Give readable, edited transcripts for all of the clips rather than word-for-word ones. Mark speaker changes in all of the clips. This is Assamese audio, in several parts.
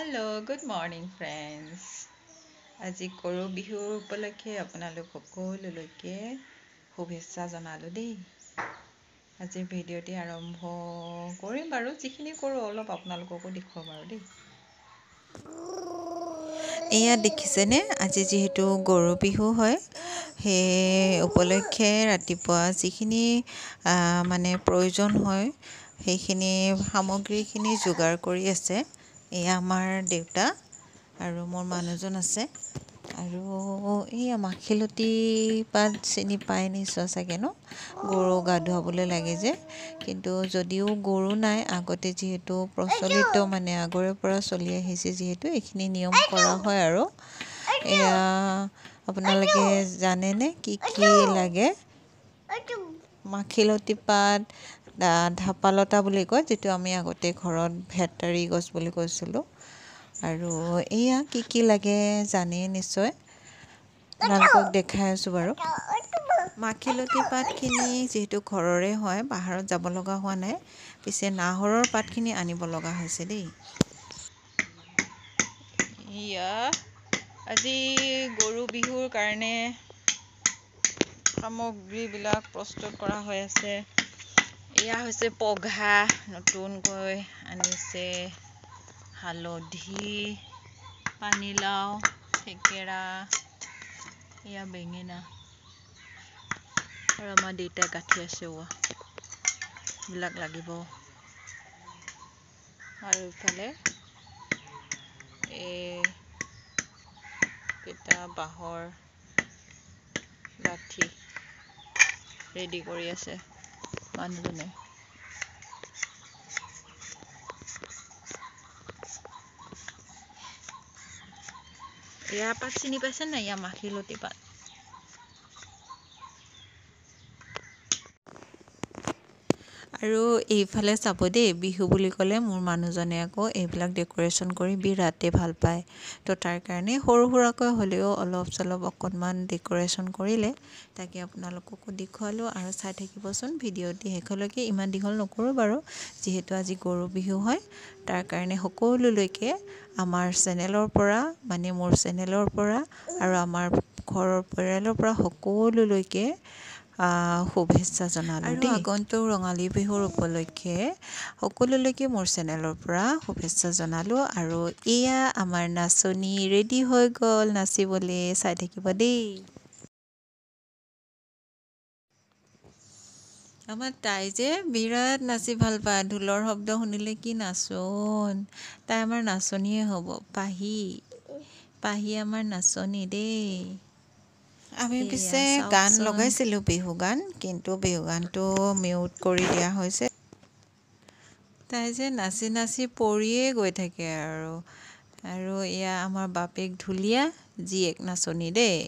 Speaker 1: Hello, good morning friends. আজি গৰু বিহুৰ উপলক্ষে আপোনালোক সকলোলৈকে শুভেচ্ছা জনালোঁ দেই। আজিৰ ভিডিঅ'টি আৰম্ভ কৰিম বাৰু, যিখিনি কৰোঁ অলপ আপোনালোককো দেখুৱাম বাৰু দেই। এয়া দেখিছেনে, আজি যিহেতু গৰু বিহু হয়, সেই উপলক্ষে ৰাতিপুৱা যিখিনি মানে প্ৰয়োজন হয় সেইখিনি সামগ্ৰীখিনি যোগাৰ কৰি আছে। এয়া আমাৰ দেউতা আৰু মোৰ মানুহজন আছে। আৰু এইয়া মাখিলতী পাত চিনি পাই নিশ্চয় চাগে ন, গৰু গা ধুৱাবলৈ লাগে যে। কিন্তু যদিও গৰু নাই, আগতে যিহেতু প্ৰচলিত মানে আগৰে পৰা চলি আহিছে, যিহেতু এইখিনি নিয়ম কৰা হয়। আৰু এয়া আপোনালোকে জানেনে কি কি লাগে? মাখিলতী পাত, ঢাপালতা বুলি কয়, যিটো আমি আগতে ঘৰত ভেটাৰী গছ বুলি কৈছিলোঁ। আৰু এয়া কি কি লাগে জানেই নিশ্চয়, আপোনালোকক দেখাই আছোঁ বাৰু। মাখিলতী পাতখিনি যিহেতু ঘৰৰে হয়, বাহিৰত যাব লগা হোৱা নাই, পিছে নাহৰৰ পাতখিনি আনিব লগা হৈছে দেই। এয়া আজি গৰু বিহুৰ কাৰণে সামগ্ৰীবিলাক প্ৰস্তুত কৰা হৈ আছে। এয়া হৈছে পঘা, নতুনকৈ আনিছে হালধি, পানীলাও, থেকেৰা, এয়া বেঙেনা, আৰু আমাৰ দেউতাই গাঁঠি আছে। এইবিলাক লাগিব। আৰু ইফালে এইকেইটা বাঁহৰ লাঠি ৰেডি কৰি আছে মানুহজনে। এয়া পাত চিনি পাইছে নাই? এয়া মাখিলতী পাত। আৰু এইফালে চাব দেই, বিহু বুলি ক'লে মোৰ মানুহজনে আকৌ এইবিলাক ডেক'ৰেশ্যন কৰি বিৰাটেই ভাল পায়। তো তাৰ কাৰণে সৰু সুৰাকৈ হ'লেও অলপ চলপ অকণমান ডেক'ৰেশ্যন কৰিলে, তাকে আপোনালোককো দেখুৱালোঁ। আৰু চাই থাকিবচোন ভিডিঅ'টি শেষলৈকে, ইমান দীঘল নকৰোঁ বাৰু, যিহেতু আজি গৰু বিহু হয়। তাৰ কাৰণে সকলোলৈকে আমাৰ চেনেলৰ পৰা, মানে মোৰ চেনেলৰ পৰা আৰু আমাৰ ঘৰৰ পৰিয়ালৰ পৰা সকলোলৈকে শুভেচ্ছা জনালোঁ দেই। আগন্তুক ৰঙালী বিহুৰ উপলক্ষে সকলোলৈকে মোৰ চেনেলৰ পৰা শুভেচ্ছা জনালোঁ। আৰু এয়া আমাৰ নাচনী ৰেডি হৈ গ'ল নাচিবলৈ, চাই থাকিব দেই। আমাৰ তাই যে বিৰাট নাচি ভাল পায়, ঢোলৰ শব্দ শুনিলে কি নাচোন। তাই আমাৰ নাচনীয়ে হ'ব, পাহি আমাৰ নাচনী দেই। আমি পিছে গান লগাইছিলোঁ, বিহু গান, কিন্তু বিহু গানটো মিউট কৰি দিয়া হৈছে। তাই যে নাচি নাচি পৰিয়ে গৈ থাকে আৰু এয়া আমাৰ বাপেক ঢুলীয়া, জীয়েক নাচনী দেই।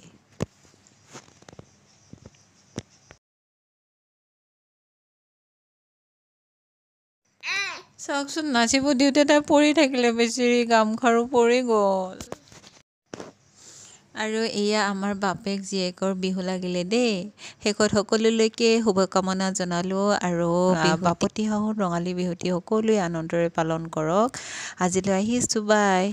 Speaker 1: চাওকচোন, নাচিব দিওঁতে তাই পৰি থাকিলে, বেচেৰি গামখাৰু পৰি গ'ল। আৰু এয়া আমাৰ বাপেক জীয়েকৰ বিহু লাগিলে দেই। শেষত সকলোলৈকে শুভকামনা জনালোঁ। আৰু বাপতি সাহোন ৰঙালী বিহুটি সকলোৱে আনন্দৰে পালন কৰক। আজিলৈ আহিছোঁ, বাই।